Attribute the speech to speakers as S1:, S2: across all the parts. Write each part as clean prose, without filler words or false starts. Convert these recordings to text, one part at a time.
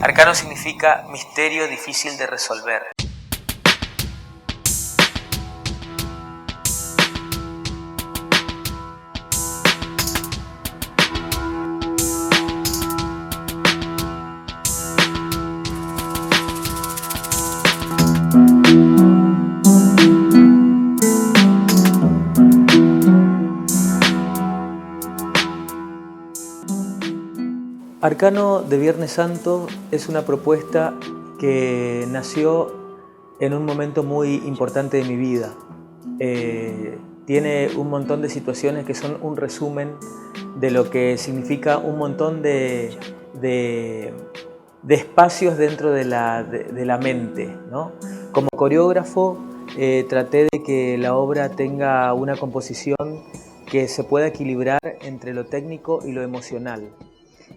S1: Arcano significa misterio difícil de resolver. Arcano de Viernes Santo es una propuesta que nació en un momento muy importante de mi vida. Tiene un montón de situaciones que son un resumen de lo que significa un montón de espacios dentro de la mente, ¿no? Como coreógrafo traté de que la obra tenga una composición que se pueda equilibrar entre lo técnico y lo emocional.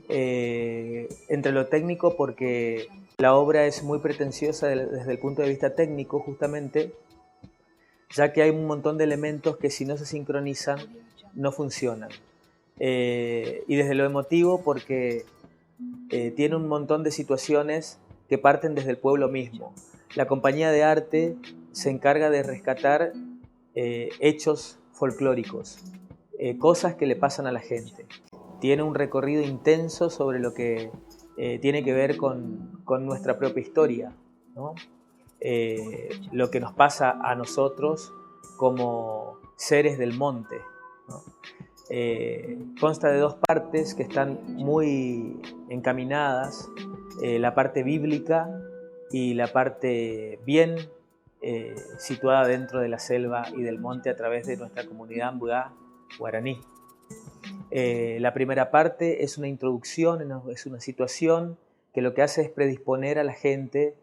S1: Entre lo técnico porque la obra es muy pretenciosa desde el punto de vista técnico justamente, ya que hay un montón de elementos que si no se sincronizan no funcionan. Y desde lo emotivo porque tiene un montón de situaciones que parten desde el pueblo mismo. La compañía de arte se encarga de rescatar hechos folclóricos, cosas que le pasan a la gente. Tiene un recorrido intenso sobre lo que tiene que ver con nuestra propia historia, ¿no? Lo que nos pasa a nosotros como seres del monte, ¿no? Consta de dos partes que están muy encaminadas, la parte bíblica y la parte bien situada dentro de la selva y del monte a través de nuestra comunidad Mbugá guaraní. La primera parte es una introducción, es una situación que lo que hace es predisponer a la gente,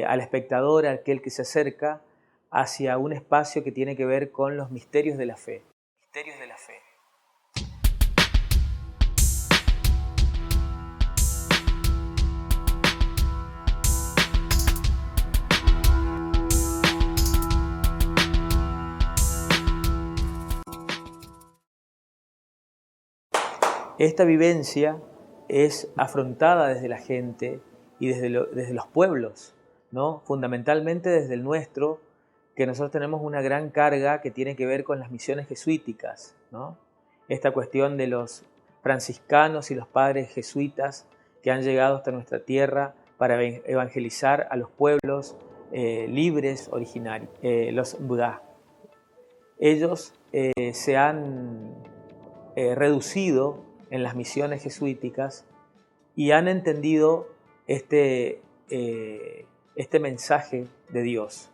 S1: al espectador, a aquel que se acerca, hacia un espacio que tiene que ver con los misterios de la fe. Misterios de la fe. Esta vivencia es afrontada desde la gente y desde los pueblos, ¿no? Fundamentalmente desde el nuestro, que nosotros tenemos una gran carga que tiene que ver con las misiones jesuíticas, ¿no? Esta cuestión de los franciscanos y los padres jesuitas que han llegado hasta nuestra tierra para evangelizar a los pueblos libres originarios, los Mbugá. Ellos se han reducido en las misiones jesuíticas y han entendido este mensaje de Dios.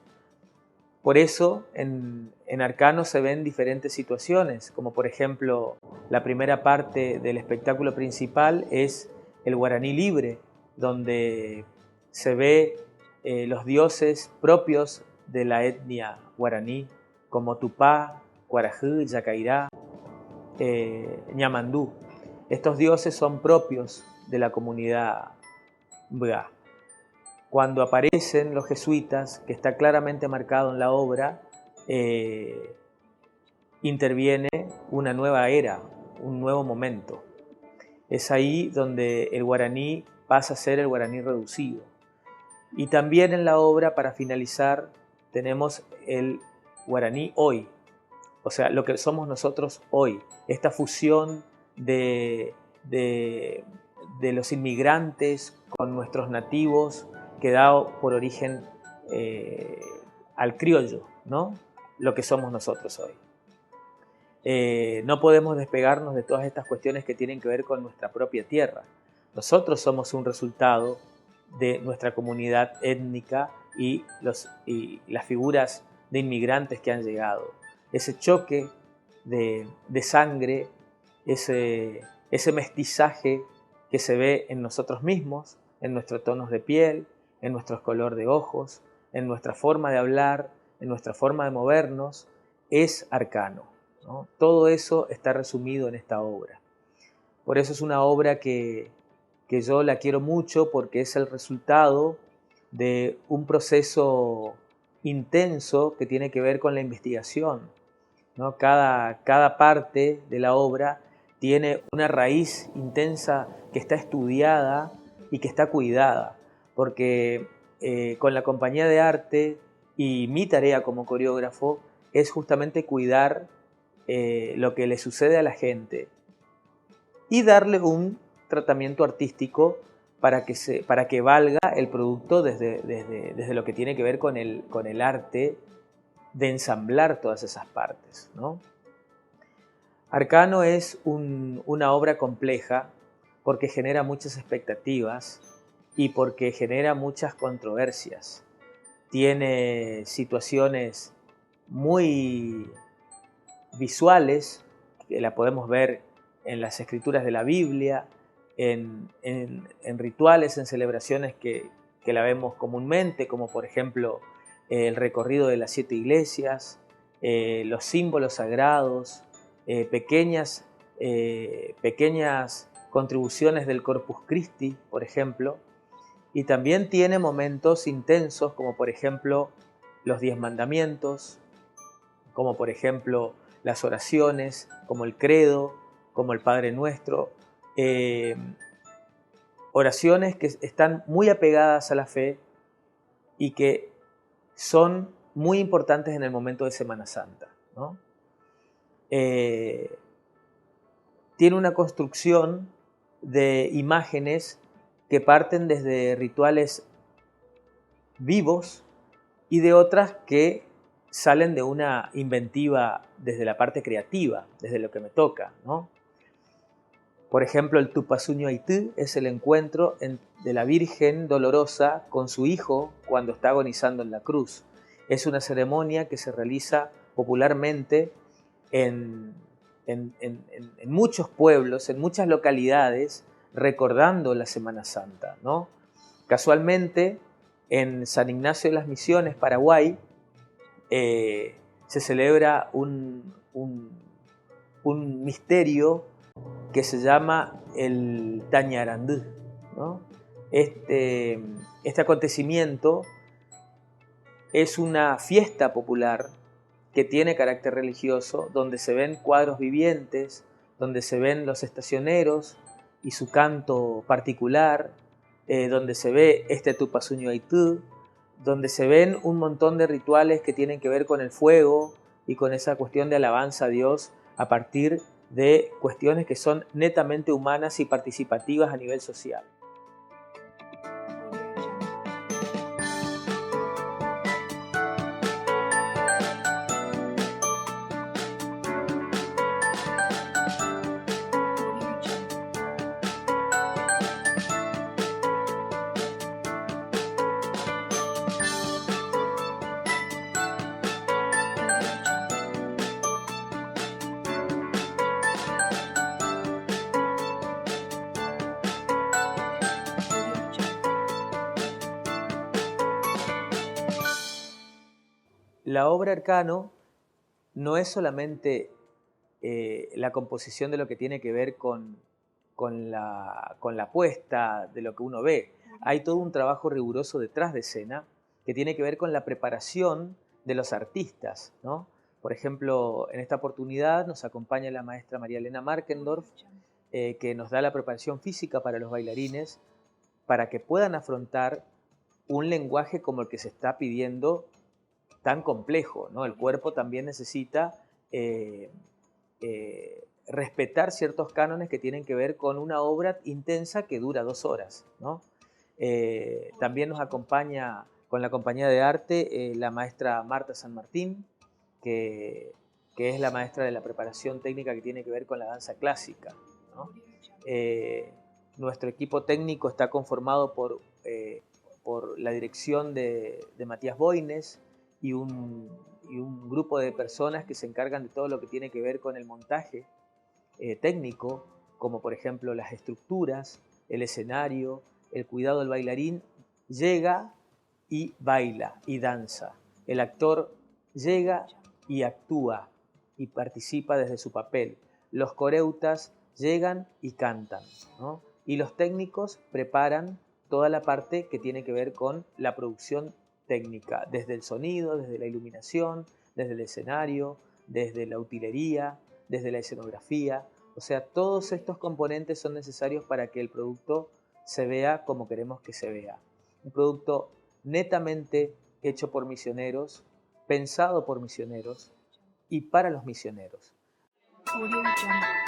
S1: Por eso en Arcano se ven diferentes situaciones, como por ejemplo la primera parte del espectáculo principal es el guaraní libre, donde se ve los dioses propios de la etnia guaraní, como Tupá, Cuarajú, Yacairá, Ñamandú. Estos dioses son propios de la comunidad Mbugá. Cuando aparecen los jesuitas, que está claramente marcado en la obra, interviene una nueva era, un nuevo momento. Es ahí donde el guaraní pasa a ser el guaraní reducido. Y también en la obra, para finalizar, tenemos el guaraní hoy, o sea, lo que somos nosotros hoy, esta fusión de los inmigrantes con nuestros nativos que da por origen al criollo, ¿no? lo que somos nosotros hoy. No podemos despegarnos de todas estas cuestiones que tienen que ver con nuestra propia tierra. Nosotros somos un resultado de nuestra comunidad étnica y las figuras de inmigrantes que han llegado. Ese choque de sangre, ese mestizaje que se ve en nosotros mismos, en nuestros tonos de piel, en nuestro color de ojos, en nuestra forma de hablar, en nuestra forma de movernos, es arcano, ¿no? Todo eso está resumido en esta obra. Por eso es una obra que yo la quiero mucho, porque es el resultado de un proceso intenso que tiene que ver con la investigación, ¿no? Cada parte de la obra tiene una raíz intensa que está estudiada y que está cuidada, porque con la compañía de arte y mi tarea como coreógrafo es justamente cuidar lo que le sucede a la gente y darle un tratamiento artístico para que valga el producto desde lo que tiene que ver con el arte de ensamblar todas esas partes, ¿no? Arcano es una obra compleja porque genera muchas expectativas y porque genera muchas controversias. Tiene situaciones muy visuales, que la podemos ver en las escrituras de la Biblia, en rituales, en celebraciones que la vemos comúnmente, como por ejemplo el recorrido de las 7 iglesias, los símbolos sagrados, pequeñas contribuciones del Corpus Christi, por ejemplo, y también tiene momentos intensos, como por ejemplo los 10 mandamientos, como por ejemplo las oraciones, como el credo, como el Padre Nuestro, oraciones que están muy apegadas a la fe y que son muy importantes en el momento de Semana Santa, ¿no? Tiene una construcción de imágenes que parten desde rituales vivos y de otras que salen de una inventiva desde la parte creativa, desde lo que me toca, ¿no? Por ejemplo, el Tupasuño Haití es el encuentro de la Virgen Dolorosa con su hijo cuando está agonizando en la cruz. Es una ceremonia que se realiza popularmente en muchos pueblos, en muchas localidades, recordando la Semana Santa, ¿no? Casualmente, en San Ignacio de las Misiones, Paraguay, se celebra un misterio que se llama el Tañarandú, ¿no? Este acontecimiento es una fiesta popular que tiene carácter religioso, donde se ven cuadros vivientes, donde se ven los estacioneros y su canto particular, donde se ve este Tupasuño Haití, donde se ven un montón de rituales que tienen que ver con el fuego y con esa cuestión de alabanza a Dios a partir de cuestiones que son netamente humanas y participativas a nivel social. La obra Arcano no es solamente la composición de lo que tiene que ver con la puesta de lo que uno ve. Hay todo un trabajo riguroso detrás de escena que tiene que ver con la preparación de los artistas, ¿no? Por ejemplo, en esta oportunidad nos acompaña la maestra María Elena Markendorf, que nos da la preparación física para los bailarines para que puedan afrontar un lenguaje como el que se está pidiendo, tan complejo, ¿no? El cuerpo también necesita respetar ciertos cánones que tienen que ver con una obra intensa que dura 2 horas, ¿no? También nos acompaña con la compañía de arte la maestra Marta San Martín, que, que es la maestra de la preparación técnica que tiene que ver con la danza clásica, ¿no? Nuestro equipo técnico está conformado por la dirección de Matías Boines y un grupo de personas que se encargan de todo lo que tiene que ver con el montaje técnico, como por ejemplo las estructuras, el escenario, el cuidado del bailarín. Llega y baila y danza. El actor llega y actúa y participa desde su papel. Los coreutas llegan y cantan, ¿no? Y los técnicos preparan toda la parte que tiene que ver con la producción técnica, desde el sonido, desde la iluminación, desde el escenario, desde la utilería, desde la escenografía. O sea, todos estos componentes son necesarios para que el producto se vea como queremos que se vea. Un producto netamente hecho por misioneros, pensado por misioneros y para los misioneros. Audio Jungle.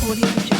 S1: Audio Jungle.